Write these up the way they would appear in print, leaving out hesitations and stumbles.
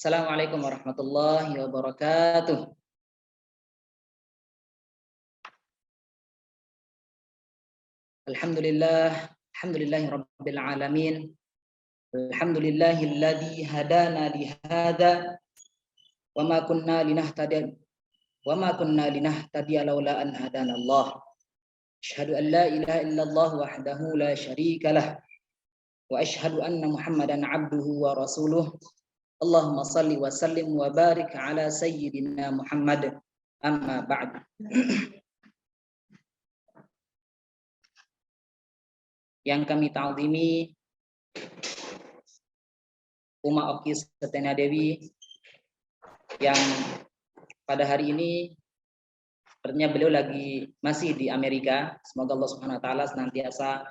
Assalamualaikum warahmatullahi wabarakatuh. Alhamdulillahi rabbil alamin. Alhamdulillahilladzi hadana li hadza wa ma kunna linahtadiya laula an hadanallah. Asyhadu an la ilaha illallah wahdahu la syarika lah wa asyhadu anna Muhammadan abduhu wa rasuluh. Allahumma salli wa sallim wa barik ala sayyidina Muhammad. Amma ba'd. Yang kami ta'zimi Uma Oki Setena Dewi yang pada hari ini sepertinya beliau masih di Amerika. Semoga Allah Subhanahu wa taala senantiasa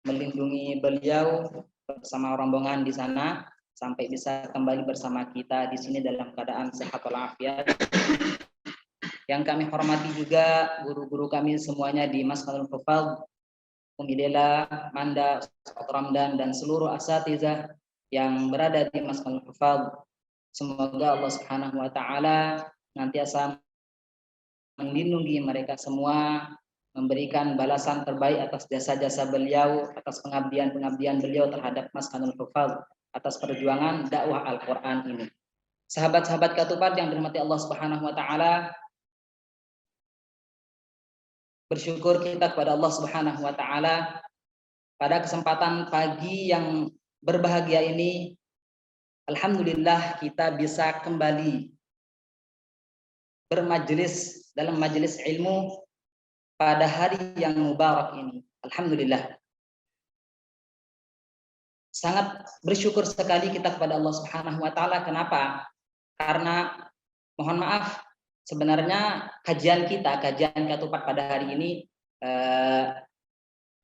melindungi beliau bersama rombongan di sana sampai bisa kembali bersama kita di sini dalam keadaan sehat walafiat. Yang kami hormati juga guru-guru kami semuanya di Masjidil Hufadz, Umi Dela, Manda, Ustaz Ramdan, dan seluruh asatizah yang berada di Masjidil Hufadz. Semoga Allah Subhanahu wa taala nantiasa melindungi mereka semua, memberikan balasan terbaik atas jasa-jasa beliau, atas pengabdian-pengabdian beliau terhadap Masjidil Hufadz, atas perjuangan dakwah Al-Qur'an ini. Sahabat-sahabat Ketupat yang dirahmati Allah Subhanahu wa taala, bersyukur kita kepada Allah Subhanahu wa taala pada kesempatan pagi yang berbahagia ini. Alhamdulillah kita bisa kembali bermajelis dalam majelis ilmu pada hari yang mubarak ini. Alhamdulillah. Sangat bersyukur sekali kita kepada Allah Subhanahu wa taala. Kenapa? Karena mohon maaf, sebenarnya kajian Ketupat pada hari ini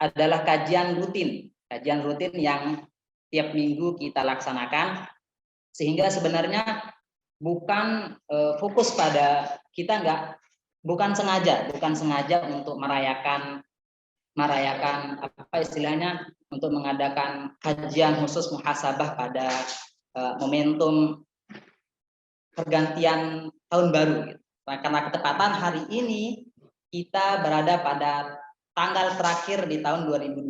adalah kajian rutin yang tiap minggu kita laksanakan, sehingga sebenarnya bukan fokus pada kita bukan sengaja untuk merayakan apa istilahnya, untuk mengadakan kajian khusus muhasabah pada momentum pergantian tahun baru. Karena ketepatan hari ini kita berada pada tanggal terakhir di tahun 2021,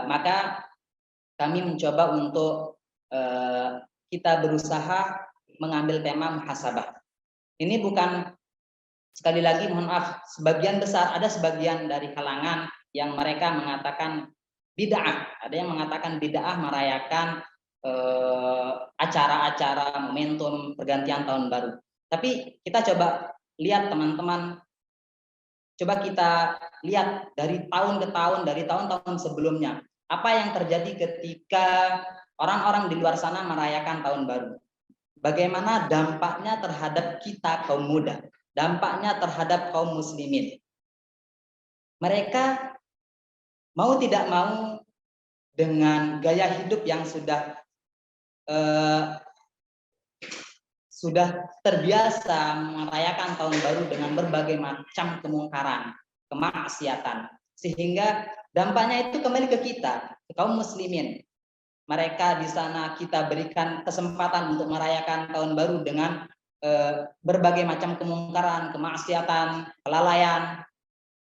maka kami mencoba untuk kita berusaha mengambil tema muhasabah. Ini bukan, sekali lagi mohon maaf, sebagian besar ada sebagian dari kalangan yang mereka mengatakan bid'ah, ada yang mengatakan bid'ah merayakan acara-acara momentum pergantian tahun baru. Tapi kita coba lihat teman-teman, coba kita lihat dari tahun ke tahun, dari tahun-tahun sebelumnya, apa yang terjadi ketika orang-orang di luar sana merayakan tahun baru. Bagaimana dampaknya terhadap kita kaum muda, dampaknya terhadap kaum muslimin. Mereka mau tidak mau dengan gaya hidup yang sudah terbiasa merayakan tahun baru dengan berbagai macam kemungkaran, kemaksiatan, sehingga dampaknya itu kembali ke kita, ke kaum muslimin. Mereka di sana kita berikan kesempatan untuk merayakan tahun baru dengan berbagai macam kemungkaran, kemaksiatan, kelalaian,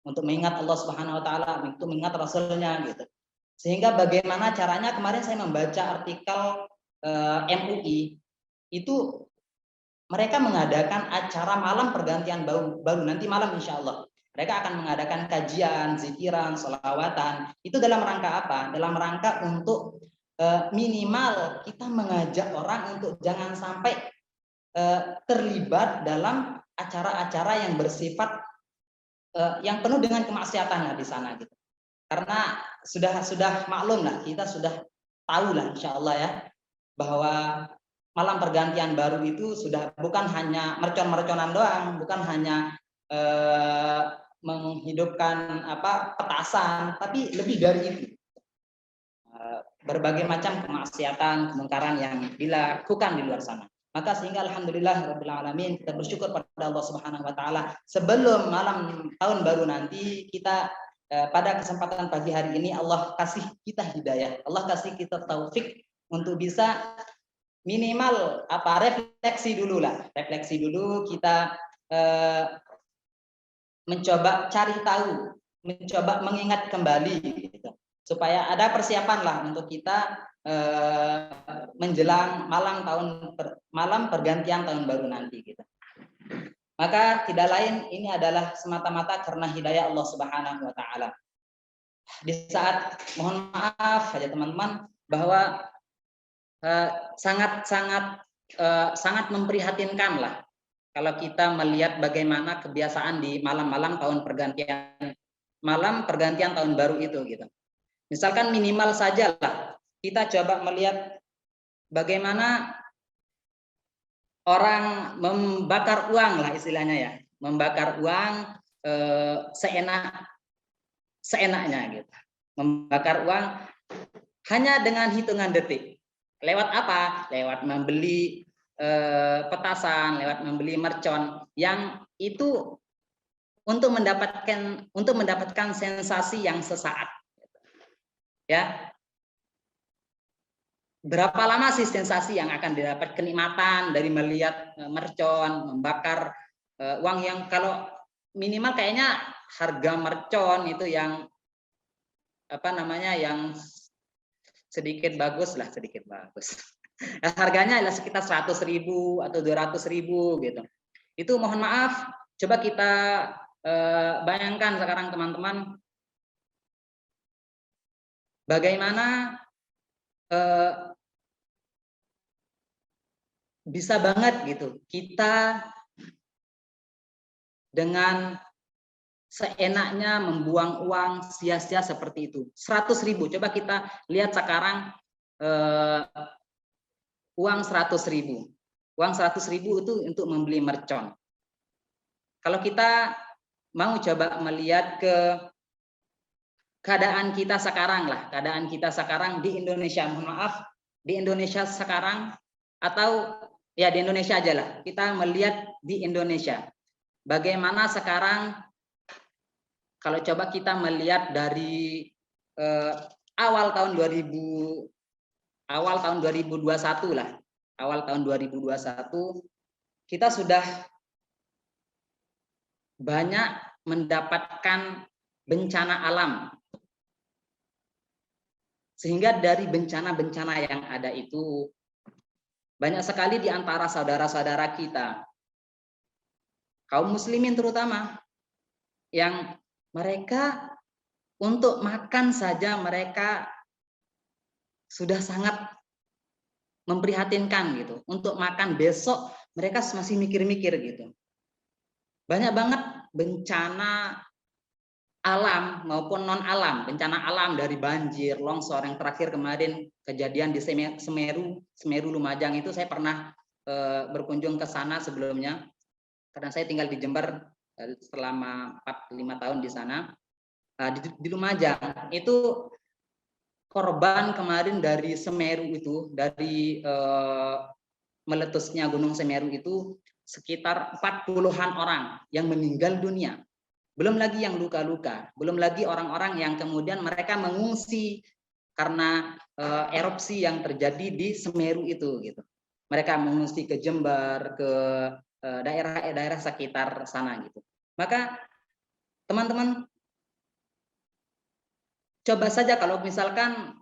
untuk mengingat Allah Subhanahu wa taala, untuk mengingat Rasulnya gitu. Sehingga bagaimana caranya, kemarin saya membaca artikel MUI, itu mereka mengadakan acara malam pergantian baru nanti malam insya Allah. Mereka akan mengadakan kajian, zikiran, sholawatan. Itu dalam rangka apa? Dalam rangka untuk minimal kita mengajak orang untuk jangan sampai terlibat dalam acara-acara yang bersifat yang penuh dengan kemaksiatan di sana gitu. Karena sudah maklum lah, kita sudah tahu lah insya Allah ya, bahwa malam pergantian baru itu sudah bukan hanya mercon-merconan doang, bukan hanya menghidupkan petasan, tapi lebih dari itu. Berbagai macam kemaksiatan, kemungkaran yang dilakukan di luar sana. Maka sehingga alhamdulillah rabbil alamin, kita bersyukur pada Allah Subhanahu wa taala, sebelum malam tahun baru nanti kita pada kesempatan pagi hari ini Allah kasih kita hidayah, Allah kasih kita taufik untuk bisa minimal refleksi dulu lah, refleksi dulu kita mencoba cari tahu, mencoba mengingat kembali gitu. Supaya ada persiapan lah untuk kita menjelang malam pergantian tahun baru nanti gitu. Maka tidak lain ini adalah semata-mata karena hidayah Allah Subhanahu wa taala. Di saat mohon maaf saja teman-teman bahwa sangat memprihatinkan lah kalau kita melihat bagaimana kebiasaan di malam pergantian tahun baru itu gitu. Misalkan minimal saja lah kita coba melihat bagaimana orang membakar uang lah istilahnya ya, membakar uang seenaknya gitu, membakar uang hanya dengan hitungan detik. Lewat apa? Lewat membeli petasan, lewat membeli mercon yang itu untuk mendapatkan sensasi yang sesaat. Ya, berapa lama sih sensasi yang akan didapat, kenikmatan dari melihat mercon, membakar uang yang kalau minimal kayaknya harga mercon itu yang yang sedikit bagus. Harganya adalah sekitar 100.000 atau 200.000 gitu. Itu mohon maaf, coba kita bayangkan sekarang teman-teman bagaimana bisa banget gitu kita dengan seenaknya membuang uang sia-sia seperti itu. 100.000, coba kita lihat sekarang uang 100.000. Uang 100.000 itu untuk membeli mercon. Kalau kita mau coba melihat ke keadaan kita sekarang di Indonesia, mohon maaf, di Indonesia sekarang, atau ya di Indonesia aja lah, kita melihat di Indonesia. Bagaimana sekarang kalau coba kita melihat dari awal tahun 2021 lah, awal tahun 2021 kita sudah banyak mendapatkan bencana alam. Sehingga dari bencana-bencana yang ada itu banyak sekali di antara saudara-saudara kita, kaum muslimin terutama, yang mereka untuk makan saja mereka sudah sangat memprihatinkan gitu. Untuk makan besok mereka masih mikir-mikir gitu. Banyak banget bencana alam maupun non alam, bencana alam dari banjir, longsor. Yang terakhir kemarin kejadian di Semeru Lumajang itu saya pernah berkunjung ke sana sebelumnya karena saya tinggal di Jember selama 4-5 tahun di sana. Di Lumajang itu korban kemarin dari Semeru itu, dari meletusnya Gunung Semeru itu sekitar 40-an orang yang meninggal dunia. Belum lagi yang luka-luka, belum lagi orang-orang yang kemudian mereka mengungsi karena erupsi yang terjadi di Semeru itu gitu. Mereka mengungsi ke Jember, ke daerah-daerah sekitar sana gitu. Maka teman-teman coba saja kalau misalkan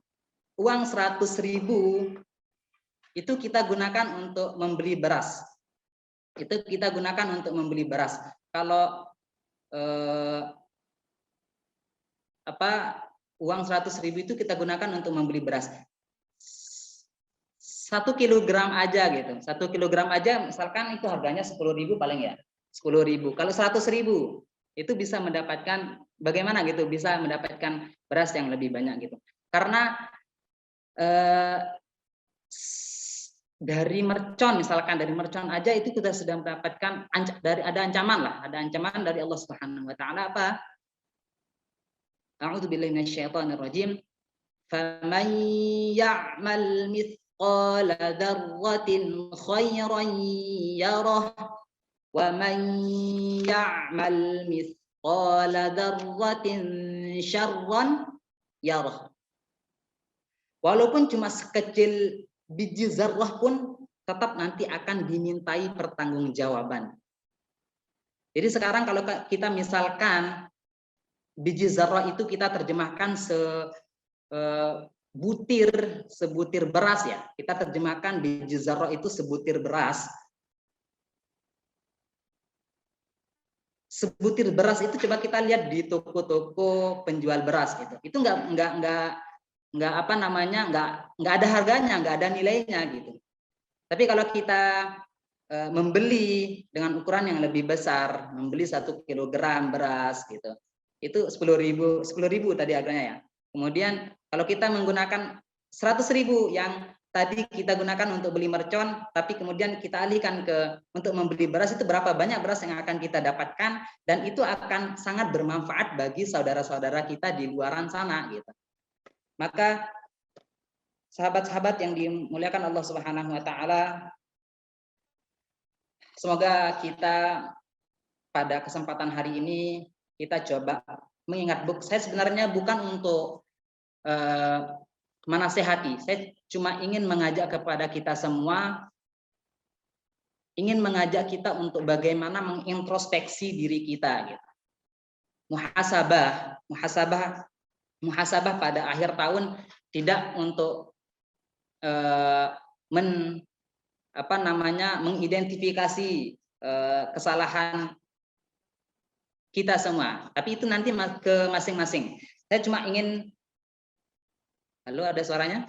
uang 100.000 itu kita gunakan untuk membeli beras. Itu kita gunakan untuk membeli beras. Kalau uang 100.000 itu kita gunakan untuk membeli beras 1 kilogram aja gitu. 1 kilogram aja misalkan itu harganya 10.000 paling ya, 10.000. Kalau 100.000 itu bisa mendapatkan bagaimana gitu, bisa mendapatkan beras yang lebih banyak gitu. Karena dari mercon, misalkan dari mercon aja itu kita sudah mendapatkan ada ancaman lah, ada ancaman dari Allah Subhanahu wa taala apa? A'udzubillahi minasyaitonir rajim. Faman ya'mal mithqala dzarratin khairan yarah wa man ya'mal mithqala dzarratin syarran yarah. Walaupun cuma sekecil biji zarrah pun tetap nanti akan dimintai pertanggungjawaban. Jadi sekarang kalau kita misalkan biji zarrah itu kita terjemahkan sebutir beras ya. Kita terjemahkan biji zarrah itu sebutir beras. Sebutir beras itu coba kita lihat di toko-toko penjual beras gitu. Itu nggak apa namanya nggak ada harganya, nggak ada nilainya gitu. Tapi kalau kita membeli dengan ukuran yang lebih besar, membeli 1 kilogram beras gitu, itu 10.000 tadi harganya ya. Kemudian kalau kita menggunakan 100.000 yang tadi kita gunakan untuk beli mercon, tapi kemudian kita alihkan untuk membeli beras, itu berapa banyak beras yang akan kita dapatkan, dan itu akan sangat bermanfaat bagi saudara-saudara kita di luaran sana gitu. Maka sahabat-sahabat yang dimuliakan Allah Subhanahu wa taala, semoga kita pada kesempatan hari ini kita coba mengingat, saya sebenarnya bukan untuk menasehati, saya cuma ingin mengajak kepada kita semua, ingin mengajak kita untuk bagaimana mengintrospeksi diri kita gitu. Muhasabah pada akhir tahun, tidak untuk mengidentifikasi kesalahan kita semua, tapi itu nanti ke masing-masing. Saya cuma ingin, halo, ada suaranya?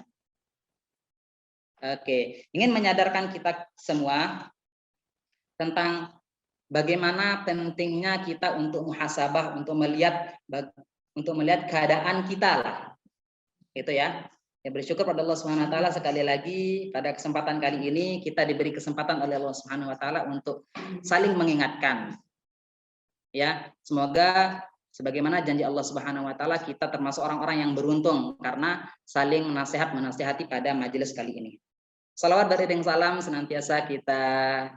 Oke, ingin menyadarkan kita semua tentang bagaimana pentingnya kita untuk muhasabah, untuk melihat keadaan kita lah, gitu ya. Ya, bersyukur pada Allah Subhanahu wa taala, sekali lagi pada kesempatan kali ini kita diberi kesempatan oleh Allah Subhanahu wa taala untuk saling mengingatkan. Ya, semoga sebagaimana janji Allah Subhanahu wa taala, kita termasuk orang-orang yang beruntung karena saling menasehati pada majelis kali ini. Salawat beriring salam senantiasa kita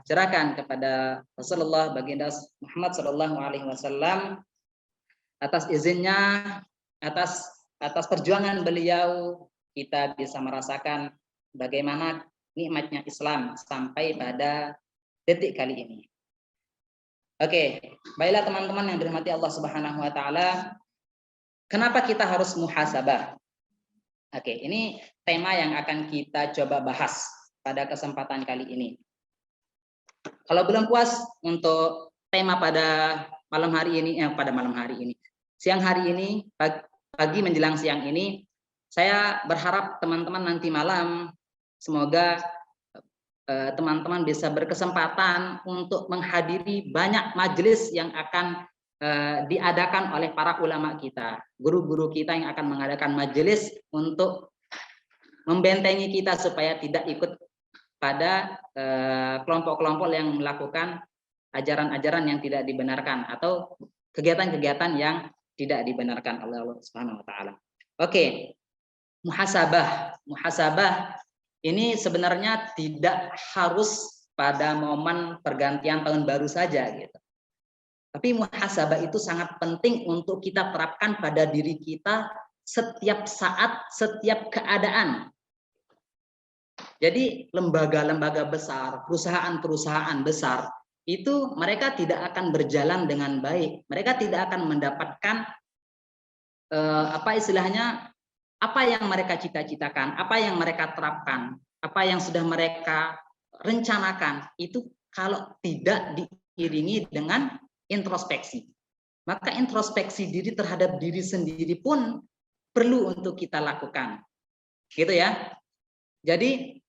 curahkan kepada Rasulullah baginda Muhammad sallallahu alaihi wasallam, atas izinnya, atas perjuangan beliau kita bisa merasakan bagaimana nikmatnya Islam sampai pada detik kali ini. Oke, baiklah teman-teman yang dirahmati Allah Subhanahu wa taala, kenapa kita harus muhasabah? Oke, ini tema yang akan kita coba bahas pada kesempatan kali ini. Kalau belum puas untuk tema pada malam hari ini, siang hari ini, pagi menjelang siang ini, saya berharap teman-teman nanti malam semoga teman-teman bisa berkesempatan untuk menghadiri banyak majelis yang akan diadakan oleh para ulama kita, guru-guru kita yang akan mengadakan majelis untuk membentengi kita supaya tidak ikut pada kelompok-kelompok yang melakukan ajaran-ajaran yang tidak dibenarkan atau kegiatan-kegiatan yang tidak dibenarkan oleh Allah Subhanahu wa taala. Oke. Muhasabah ini sebenarnya tidak harus pada momen pergantian tahun baru saja gitu. Tapi muhasabah itu sangat penting untuk kita terapkan pada diri kita setiap saat, setiap keadaan. Jadi lembaga-lembaga besar, perusahaan-perusahaan besar itu mereka tidak akan berjalan dengan baik. Mereka tidak akan mendapatkan apa yang mereka cita-citakan, apa yang mereka terapkan, apa yang sudah mereka rencanakan, itu kalau tidak diiringi dengan introspeksi. Maka introspeksi diri terhadap diri sendiri pun perlu untuk kita lakukan. Gitu ya. Jadi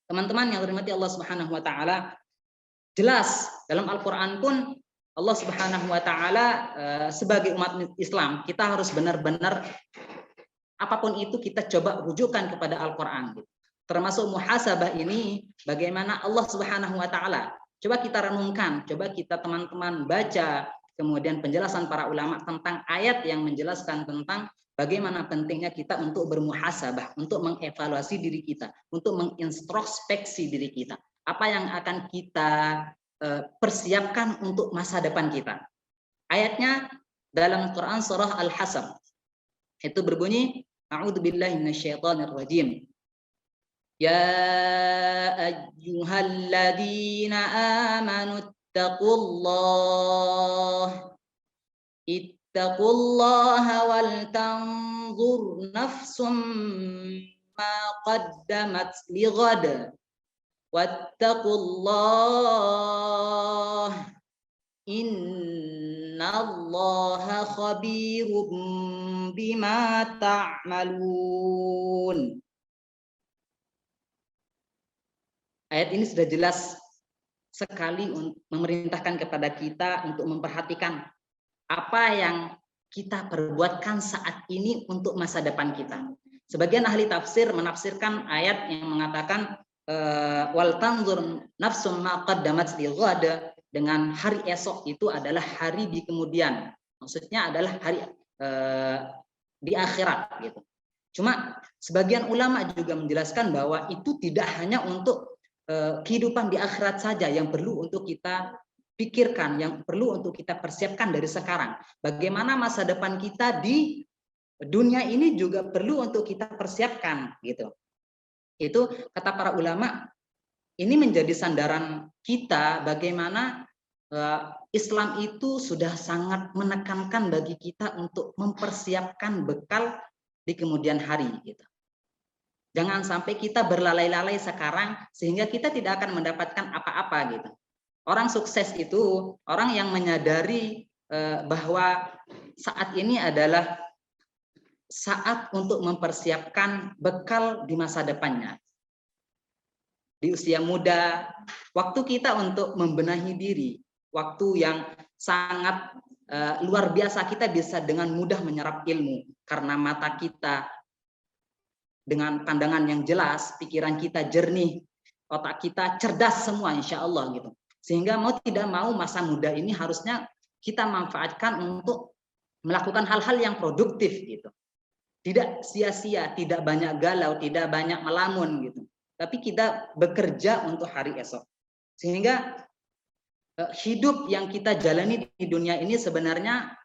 teman-teman yang dirahmati Allah Subhanahu wa taala, jelas dalam Al-Qur'an pun Allah Subhanahu wa taala sebagai umat Islam, kita harus benar-benar apapun itu kita coba rujukan kepada Al-Qur'an. Termasuk muhasabah ini, bagaimana Allah Subhanahu wa taala. Coba kita renungkan, coba kita teman-teman baca kemudian penjelasan para ulama tentang ayat yang menjelaskan tentang bagaimana pentingnya kita untuk bermuhasabah, untuk mengevaluasi diri kita, untuk mengintrospeksi diri kita. Apa yang akan kita persiapkan untuk masa depan kita. Ayatnya dalam Quran surah Al-Hasr. Itu berbunyi, A'udzubillahi minasyaitonirrajim. Ya ayyuhalladzina amanu ittaqullaha wal tanzur nafsum ma qaddamat lighad wattaqullah innallaha khabirum bima ta'malun. Ayat ini sudah jelas sekali memerintahkan kepada kita untuk memperhatikan apa yang kita perbuatkan saat ini untuk masa depan kita. Sebagian ahli tafsir menafsirkan ayat yang mengatakan wal tanzur nafsum ma qaddamat lighad, dengan hari esok itu adalah hari di kemudian. Maksudnya adalah hari di akhirat gitu. Cuma sebagian ulama juga menjelaskan bahwa itu tidak hanya untuk kehidupan di akhirat saja yang perlu untuk kita pikirkan, yang perlu untuk kita persiapkan dari sekarang. Bagaimana masa depan kita di dunia ini juga perlu untuk kita persiapkan gitu. Itu kata para ulama, ini menjadi sandaran kita bagaimana Islam itu sudah sangat menekankan bagi kita untuk mempersiapkan bekal di kemudian hari gitu. Jangan sampai kita berlalai-lalai sekarang sehingga kita tidak akan mendapatkan apa-apa gitu. Orang sukses itu orang yang menyadari bahwa saat ini adalah saat untuk mempersiapkan bekal di masa depannya. Di usia muda, waktu kita untuk membenahi diri, waktu yang sangat luar biasa, kita bisa dengan mudah menyerap ilmu karena mata kita dengan pandangan yang jelas, pikiran kita jernih, otak kita cerdas semua insya Allah gitu. Sehingga mau tidak mau masa muda ini harusnya kita manfaatkan untuk melakukan hal-hal yang produktif gitu. Tidak sia-sia, tidak banyak galau, tidak banyak melamun gitu. Tapi kita bekerja untuk hari esok. Sehingga hidup yang kita jalani di dunia ini sebenarnya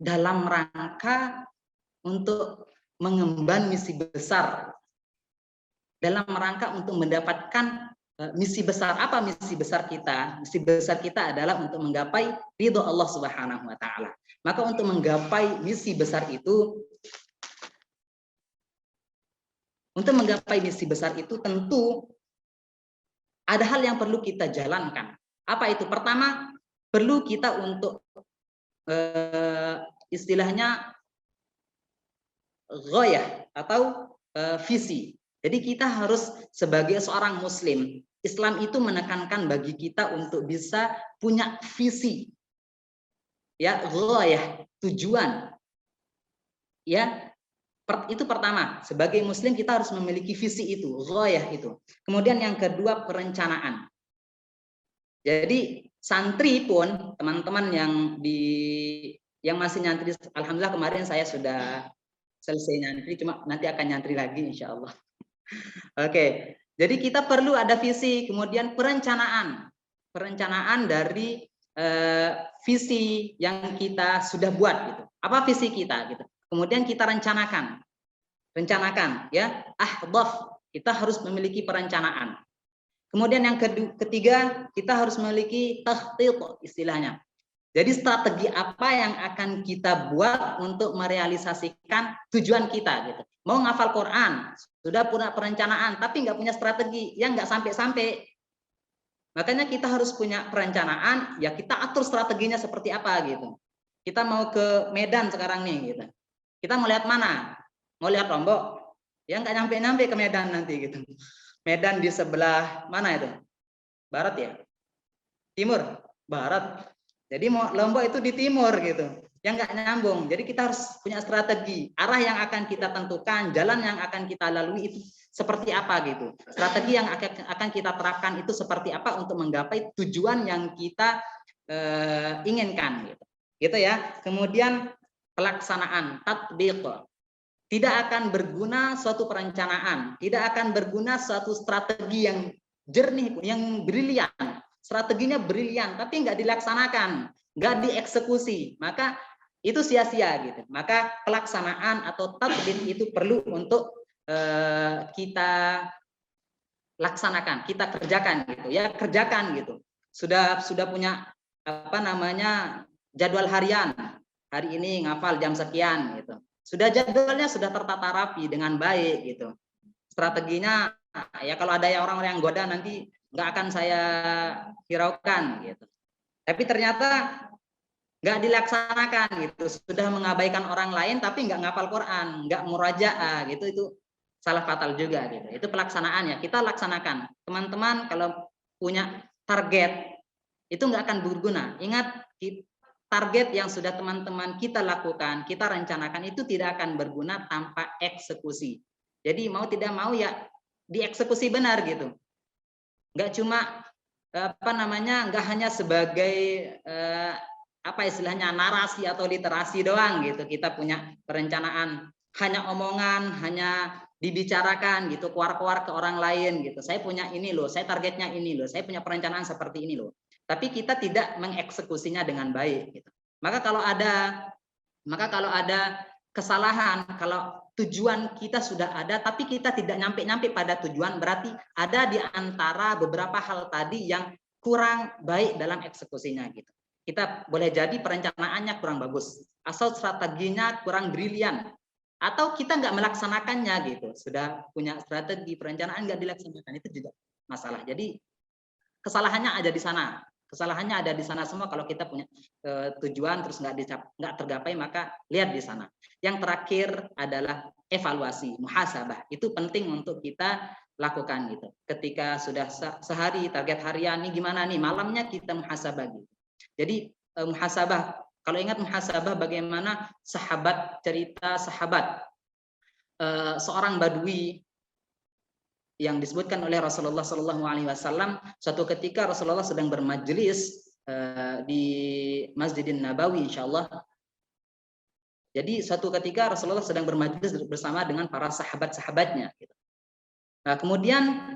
dalam rangka untuk mengemban misi besar, dalam rangka untuk mendapatkan misi besar. Apa misi besar kita? Misi besar kita adalah untuk menggapai ridho Allah Subhanahu wa taala. Maka untuk menggapai misi besar itu, tentu ada hal yang perlu kita jalankan. Apa itu? Pertama, perlu kita untuk istilahnya ghayah atau visi. Jadi kita harus sebagai seorang muslim, Islam itu menekankan bagi kita untuk bisa punya visi. Ya, ghayah, tujuan. Ya, itu pertama, sebagai muslim kita harus memiliki visi itu, ghayah itu. Kemudian yang kedua, perencanaan. Jadi santri pun, teman-teman yang masih nyantri, alhamdulillah kemarin saya sudah selesai nyantri, cuma nanti akan nyantri lagi insya Allah. Oke, jadi kita perlu ada visi, kemudian perencanaan dari visi yang kita sudah buat gitu. Apa visi kita gitu. Kemudian kita rencanakan ya, ahdaf, kita harus memiliki perencanaan. Kemudian yang ketiga, kita harus memiliki takhtit istilahnya. Jadi strategi apa yang akan kita buat untuk merealisasikan tujuan kita gitu. Mau ngafal Quran, sudah punya perencanaan, tapi nggak punya strategi, ya nggak sampai-sampai. Makanya kita harus punya perencanaan, ya kita atur strateginya seperti apa gitu. Kita mau ke Medan sekarang nih gitu. Kita mau lihat mana? Mau lihat Lombok? Ya nggak nyampe-nyampe ke Medan nanti gitu. Medan di sebelah mana itu? Barat ya? Timur? Barat. Jadi Lombok itu di timur gitu, yang nggak nyambung. Jadi kita harus punya strategi, arah yang akan kita tentukan, jalan yang akan kita lalui itu seperti apa gitu. Strategi yang akan kita terapkan itu seperti apa untuk menggapai tujuan yang kita inginkan gitu. Gitu ya. Kemudian pelaksanaan, tatbiq. Tidak akan berguna suatu perencanaan, tidak akan berguna suatu strategi yang jernih, yang brilian. Strateginya brilian, tapi nggak dilaksanakan, nggak dieksekusi, maka itu sia-sia gitu. Maka pelaksanaan atau tatbik itu perlu untuk kita laksanakan, kita kerjakan gitu ya, kerjakan gitu. Sudah punya apa namanya jadwal harian. Hari ini ngafal jam sekian gitu. Sudah jadwalnya sudah tertata rapi dengan baik gitu. Strateginya ya kalau ada ya orang-orang yang goda nanti nggak akan saya hiraukan gitu. Tapi ternyata nggak dilaksanakan gitu, sudah mengabaikan orang lain tapi nggak ngapal Quran, nggak murajaah gitu, itu salah fatal juga gitu. Itu pelaksanaannya kita laksanakan. Teman-teman kalau punya target itu nggak akan berguna. Ingat, target yang sudah teman-teman kita lakukan, kita rencanakan itu tidak akan berguna tanpa eksekusi. Jadi mau tidak mau ya dieksekusi benar gitu. Nggak cuma apa namanya, nggak hanya sebagai apa istilahnya narasi atau literasi doang gitu. Kita punya perencanaan, hanya omongan, hanya dibicarakan gitu, keluar-keluar ke orang lain gitu. Saya punya ini loh, saya targetnya ini loh, saya punya perencanaan seperti ini loh. Tapi kita tidak mengeksekusinya dengan baik gitu. Maka kalau ada kesalahan, kalau tujuan kita sudah ada tapi kita tidak nyampe pada tujuan, berarti ada di antara beberapa hal tadi yang kurang baik dalam eksekusinya gitu. Kita boleh jadi perencanaannya kurang bagus, asal strateginya kurang brilian, atau kita nggak melaksanakannya gitu. Sudah punya strategi perencanaan nggak dilaksanakan, itu juga masalah. Jadi kesalahannya ada di sana. Kesalahannya ada di sana semua. Kalau kita punya tujuan terus nggak tergapai, maka lihat di sana. Yang terakhir adalah evaluasi, muhasabah. Itu penting untuk kita lakukan gitu. Ketika sudah sehari target harian, nih gimana nih, malamnya kita muhasabah gitu. Jadi muhasabah, kalau ingat muhasabah bagaimana cerita sahabat seorang badui yang disebutkan oleh Rasulullah SAW. Suatu ketika Rasulullah sedang bermajelis di Masjidin Nabawi, insyaallah. Jadi suatu ketika Rasulullah sedang bermajelis bersama dengan para sahabat-sahabatnya. Nah, kemudian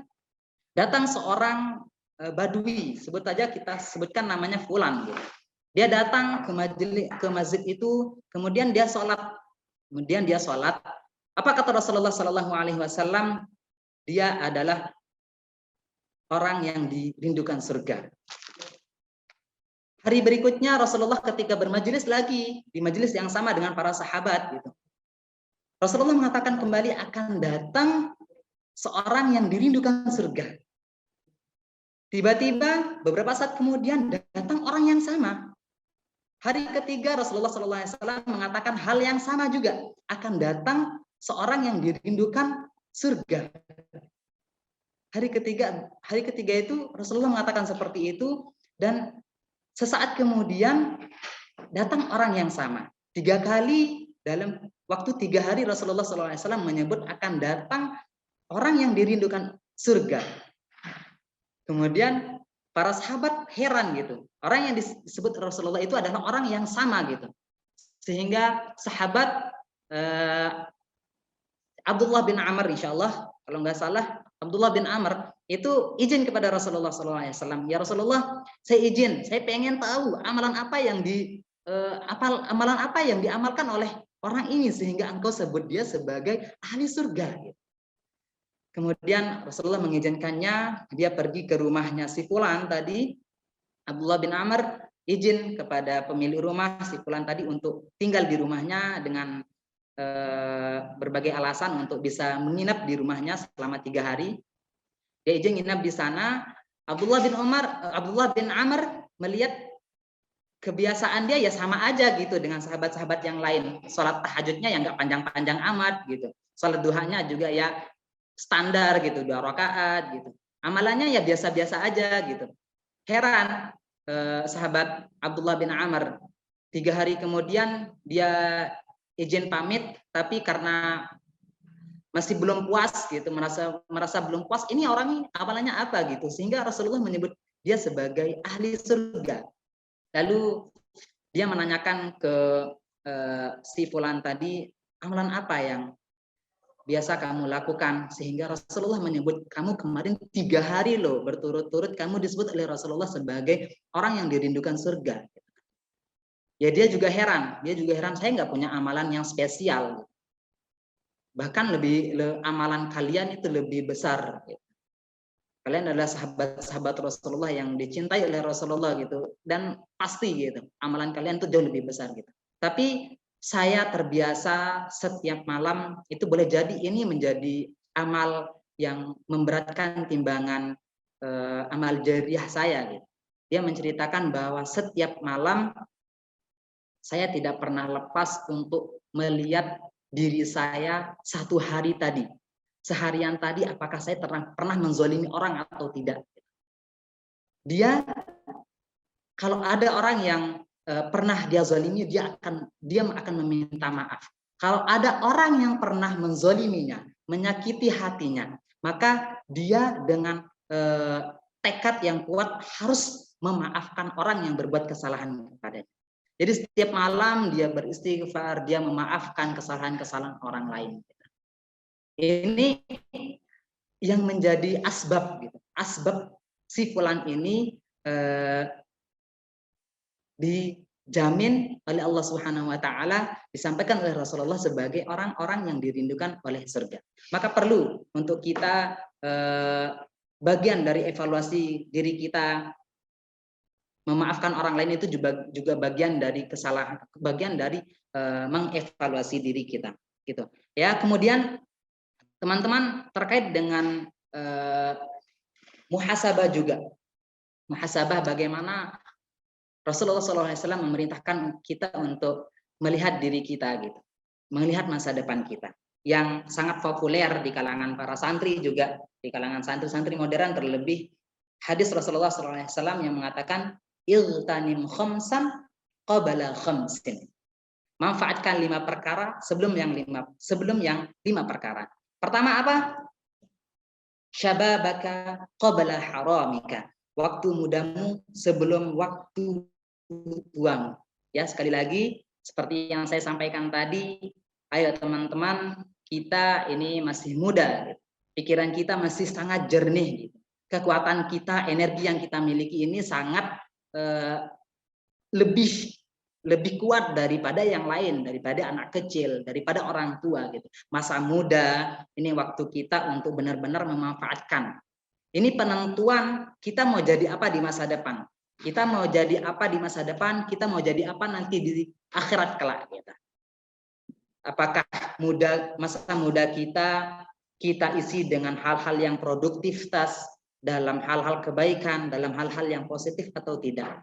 datang seorang badui, kita sebutkan namanya Fulan gitu. Dia datang ke masjid itu, kemudian dia sholat. Apa kata Rasulullah SAW? Dia adalah orang yang dirindukan surga. Hari berikutnya Rasulullah ketika bermajelis lagi di majelis yang sama dengan para sahabat gitu. Rasulullah mengatakan kembali akan datang seorang yang dirindukan surga. Tiba-tiba beberapa saat kemudian datang orang yang sama. Hari ketiga Rasulullah SAW mengatakan hal yang sama juga, akan datang seorang yang dirindukan surga. Hari ketiga itu Rasulullah mengatakan seperti itu, dan sesaat kemudian datang orang yang sama. 3 kali dalam waktu 3 hari Rasulullah SAW menyebut akan datang orang yang dirindukan surga. Kemudian para sahabat heran gitu. Orang yang disebut Rasulullah itu adalah orang yang sama gitu. Sehingga sahabat Abdullah bin Amr, insyaallah kalau nggak salah, Abdullah bin Amr itu izin kepada Rasulullah SAW. Ya Rasulullah, saya izin, saya pengen tahu amalan apa yang diamalkan oleh orang ini sehingga engkau sebut dia sebagai ahli surga. Gitu. Kemudian Rasulullah mengizinkannya, dia pergi ke rumahnya si Fulan tadi, Abdullah bin Amr izin kepada pemilik rumah si Fulan tadi untuk tinggal di rumahnya dengan berbagai alasan untuk bisa menginap di rumahnya selama 3 hari. Dia izin nginap di sana. Abdullah bin Amr melihat kebiasaan dia ya sama aja gitu dengan sahabat-sahabat yang lain. Sholat tahajudnya ya nggak panjang-panjang amat gitu. Sholat duhanya juga ya standar gitu, 2 rakaat gitu. Amalannya ya biasa-biasa aja gitu. Heran sahabat Abdullah bin Amr. 3 hari kemudian dia izin pamit, tapi karena masih belum puas gitu, merasa belum puas, ini orang ini amalannya apa gitu, sehingga Rasulullah menyebut dia sebagai ahli surga. Lalu dia menanyakan ke si Fulan tadi, amalan apa yang biasa kamu lakukan, sehingga Rasulullah menyebut kamu kemarin 3 hari loh berturut-turut kamu disebut oleh Rasulullah sebagai orang yang dirindukan surga. Ya dia juga heran, saya nggak punya amalan yang spesial. bahkan amalan kalian itu lebih besar. Kalian adalah sahabat-sahabat Rasulullah yang dicintai oleh Rasulullah gitu, dan pasti gitu amalan kalian itu jauh lebih besar gitu. Tapi saya terbiasa setiap malam itu boleh jadi ini menjadi amal yang memberatkan timbangan amal jariah saya gitu. Dia menceritakan bahwa setiap malam saya tidak pernah lepas untuk melihat diri saya satu hari tadi. Seharian tadi apakah saya pernah menzolimi orang atau tidak. Dia, kalau ada orang yang pernah dia zolimi, dia akan meminta maaf. Kalau ada orang yang pernah menzoliminya, menyakiti hatinya, maka dia dengan tekad yang kuat harus memaafkan orang yang berbuat kesalahan kepadanya. Jadi setiap malam dia beristighfar, dia memaafkan kesalahan-kesalahan orang lain. Ini yang menjadi asbab gitu. Asbab si fulan ini dijamin oleh Allah Subhanahu wa taala, disampaikan oleh Rasulullah sebagai orang-orang yang dirindukan oleh surga. Maka perlu untuk kita bagian dari evaluasi diri kita, memaafkan orang lain itu juga bagian dari kesalahan, bagian dari mengevaluasi diri kita gitu. Ya, kemudian teman-teman terkait dengan muhasabah juga. Muhasabah, bagaimana Rasulullah SAW memerintahkan kita untuk melihat diri kita gitu, melihat masa depan kita. Yang sangat populer di kalangan para santri juga, di kalangan santri-santri modern terlebih, hadis Rasulullah SAW yang mengatakan iltanim khamsan qabala khamsin. Manfaatkan 5 perkara sebelum yang 5 perkara. Pertama apa? Syababaka qabla haramika. Waktu mudamu sebelum waktu tuamu. Ya, sekali lagi seperti yang saya sampaikan tadi, ayo teman-teman, kita ini masih muda, pikiran kita masih sangat jernih, kekuatan kita, energi yang kita miliki ini sangat lebih kuat daripada yang lain, daripada anak kecil, daripada orang tua gitu. Masa muda ini waktu kita untuk benar-benar memanfaatkan. Ini penentuan kita mau jadi apa di masa depan. Kita mau jadi apa di masa depan, kita mau jadi apa nanti di akhirat kelak gitu. Apakah masa muda kita isi dengan hal-hal yang produktivitas, dalam hal-hal kebaikan, dalam hal-hal yang positif atau tidak.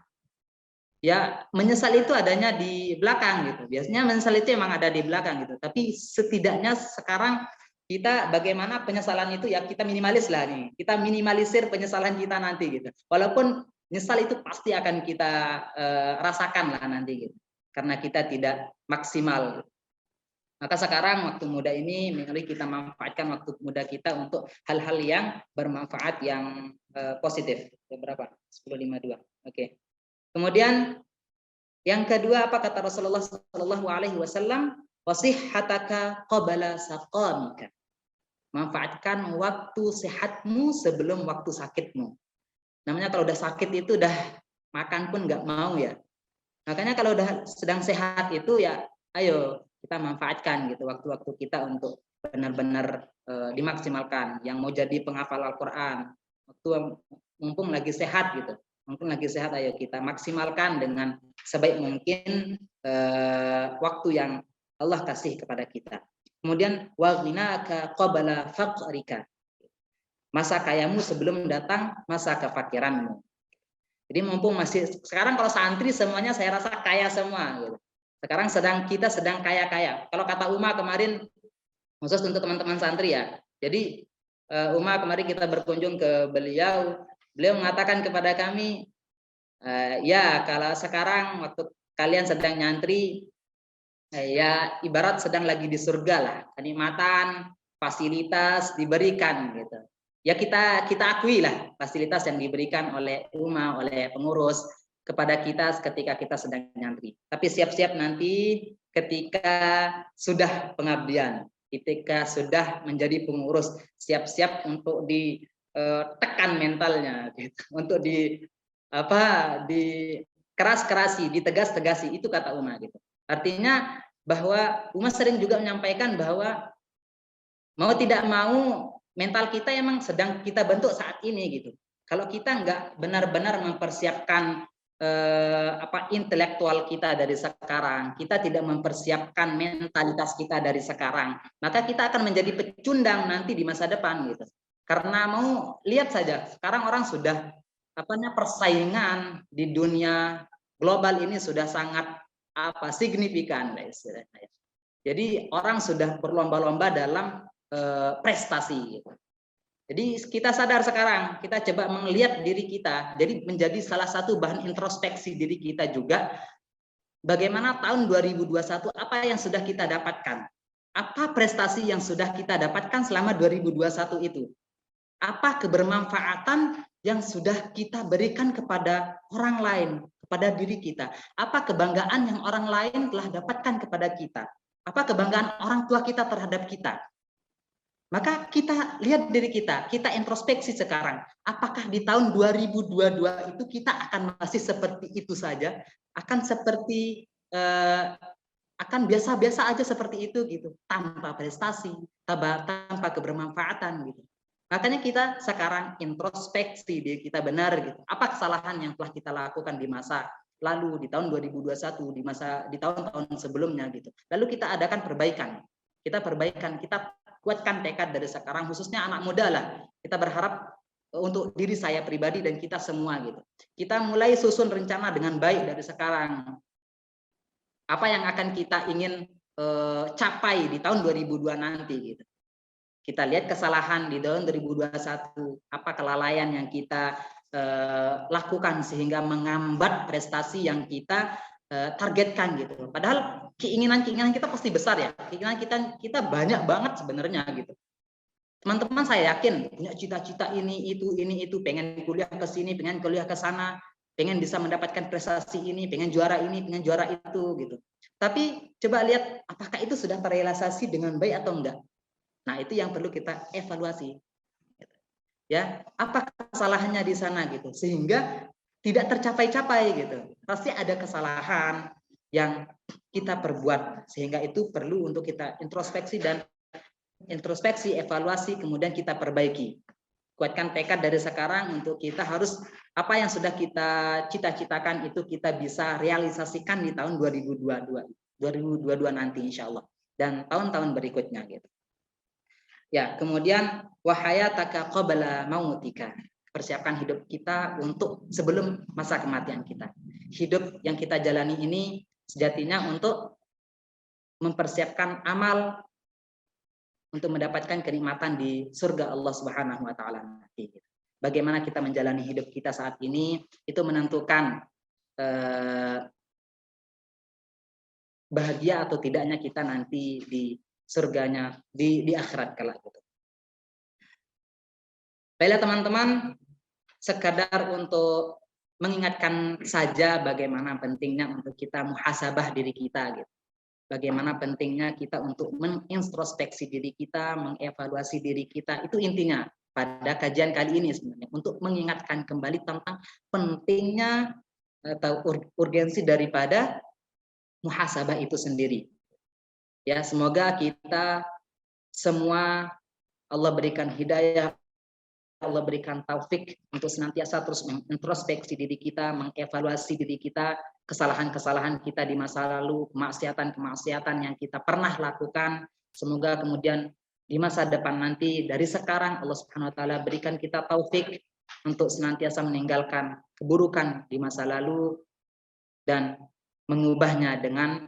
Ya, menyesal itu adanya di belakang gitu. Biasanya menyesal itu memang ada di belakang gitu. Tapi setidaknya sekarang kita bagaimana penyesalan itu ya kita minimalis lah nih. Kita minimalisir penyesalan kita nanti gitu. Walaupun nyesal itu pasti akan kita rasakan lah nanti gitu. Karena kita tidak maksimal. Maka sekarang waktu muda ini mari kita manfaatkan waktu muda kita untuk hal-hal yang bermanfaat, yang positif. Berapa? 10.52. Oke. Kemudian yang kedua apa kata Rasulullah Shallallahu Alaihi Wasallam? Wasihhataka qabla saqamika. Manfaatkan waktu sehatmu sebelum waktu sakitmu. Namanya kalau udah sakit itu udah makan pun nggak mau ya. Makanya kalau udah sedang sehat itu ya, ayo kita manfaatkan gitu waktu-waktu kita untuk benar-benar dimaksimalkan. Yang mau jadi penghafal Al-Quran, waktu mumpung lagi sehat gitu. Mungkin lagi sehat, ayo kita maksimalkan dengan sebaik mungkin waktu yang Allah kasih kepada kita. Kemudian waghinaka qabla faqrika. Masa kayamu sebelum datang masa kefakiranmu. Jadi mumpung masih sekarang kalau santri semuanya saya rasa kaya semua gitu. Sekarang kita sedang kaya-kaya. Kalau kata Uma kemarin, khusus untuk teman-teman santri ya. Jadi Uma kemarin kita berkunjung ke beliau mengatakan kepada kami, ya kalau sekarang waktu kalian sedang nyantri, ya ibarat sedang lagi di surga lah, kenikmatan, fasilitas diberikan gitu. Ya kita akui lah fasilitas yang diberikan oleh Uma, oleh pengurus kepada kita ketika kita sedang nyantri. Tapi siap-siap nanti ketika sudah pengabdian, ketika sudah menjadi pengurus, siap-siap untuk ditekan mentalnya gitu. Untuk dikeras-kerasi, ditegas-tegasi, itu kata Uma gitu. Artinya bahwa Uma sering juga menyampaikan bahwa Mau tidak mau mental kita emang sedang kita bentuk saat ini gitu. Kalau kita nggak benar-benar mempersiapkan intelektual kita dari sekarang, kita tidak mempersiapkan mentalitas kita dari sekarang, maka kita akan menjadi pecundang nanti di masa depan gitu. Karena mau lihat saja sekarang orang sudah persaingan di dunia global ini sudah sangat signifikan istilahnya. Jadi orang sudah berlomba-lomba dalam prestasi gitu. Jadi kita sadar sekarang, kita coba melihat diri kita, jadi menjadi salah satu bahan introspeksi diri kita juga, bagaimana tahun 2021, apa yang sudah kita dapatkan, apa prestasi yang sudah kita dapatkan selama 2021 itu, apa kebermanfaatan yang sudah kita berikan kepada orang lain, kepada diri kita, apa kebanggaan yang orang lain telah dapatkan kepada kita, apa kebanggaan orang tua kita terhadap kita. Maka kita lihat diri kita introspeksi sekarang. Apakah di tahun 2022 itu kita akan masih seperti itu saja? Akan seperti akan biasa-biasa aja seperti itu gitu, tanpa prestasi, tanpa kebermanfaatan gitu. Makanya kita sekarang introspeksi diri kita benar gitu. Apa kesalahan yang telah kita lakukan di masa lalu, di tahun 2021, di tahun-tahun sebelumnya gitu. Lalu kita adakan perbaikan. Kita kuatkan tekad dari sekarang, khususnya anak muda lah. Kita berharap untuk diri saya pribadi dan kita semua gitu. Kita mulai susun rencana dengan baik dari sekarang. Apa yang akan kita ingin capai di tahun 2002 nanti gitu. Kita lihat kesalahan di tahun 2021, apa kelalaian yang kita lakukan sehingga mengambat prestasi yang kita targetkan gitu. Padahal keinginan kita pasti besar ya. Keinginan kita banyak banget sebenarnya gitu. Teman-teman saya yakin punya cita-cita ini itu, pengen kuliah ke sini, pengen kuliah ke sana, pengen bisa mendapatkan prestasi ini, pengen juara itu gitu. Tapi coba lihat apakah itu sudah terrealisasi dengan baik atau enggak. Nah, itu yang perlu kita evaluasi. Ya, apa kesalahannya di sana gitu. Sehingga tidak tercapai-capai gitu. Pasti ada kesalahan yang kita perbuat sehingga itu perlu untuk kita introspeksi, evaluasi, kemudian kita perbaiki. Kuatkan tekad dari sekarang untuk kita harus apa yang sudah kita cita-citakan itu kita bisa realisasikan di tahun 2022 nanti insya Allah dan tahun-tahun berikutnya gitu. Ya, kemudian wahayataka qabla mautika. Persiapkan hidup kita untuk sebelum masa kematian kita. Hidup yang kita jalani ini sejatinya untuk mempersiapkan amal untuk mendapatkan kenikmatan di surga Allah Subhanahu wa taala nanti. Bagaimana kita menjalani hidup kita saat ini itu menentukan bahagia atau tidaknya kita nanti di surganya di akhirat kelak gitu. Baiklah teman-teman, sekadar untuk mengingatkan saja bagaimana pentingnya untuk kita muhasabah diri kita gitu. Bagaimana pentingnya kita untuk mengintrospeksi diri kita, mengevaluasi diri kita, itu intinya pada kajian kali ini sebenarnya untuk mengingatkan kembali tentang pentingnya atau urgensi daripada muhasabah itu sendiri. Ya, semoga kita semua Allah berikan hidayah, Allah berikan taufik untuk senantiasa terus mengintrospeksi diri kita, mengevaluasi diri kita, kesalahan-kesalahan kita di masa lalu, kemaksiatan-kemaksiatan yang kita pernah lakukan. Semoga kemudian di masa depan nanti dari sekarang Allah Subhanahu wa taala berikan kita taufik untuk senantiasa meninggalkan keburukan di masa lalu dan mengubahnya dengan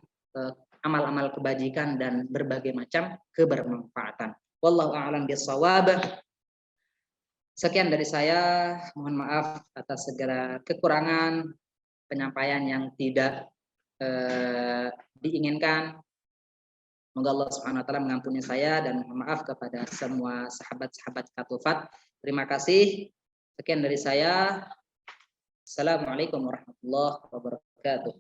amal-amal kebajikan dan berbagai macam kebermanfaatan. Wallahu a'lam bishawab. Sekian dari saya, mohon maaf atas segala kekurangan penyampaian yang tidak diinginkan. Semoga Allah Subhanahu wa taala mengampuni saya dan mohon maaf kepada semua sahabat-sahabat Katufat. Terima kasih. Sekian dari saya. Assalamualaikum warahmatullahi wabarakatuh.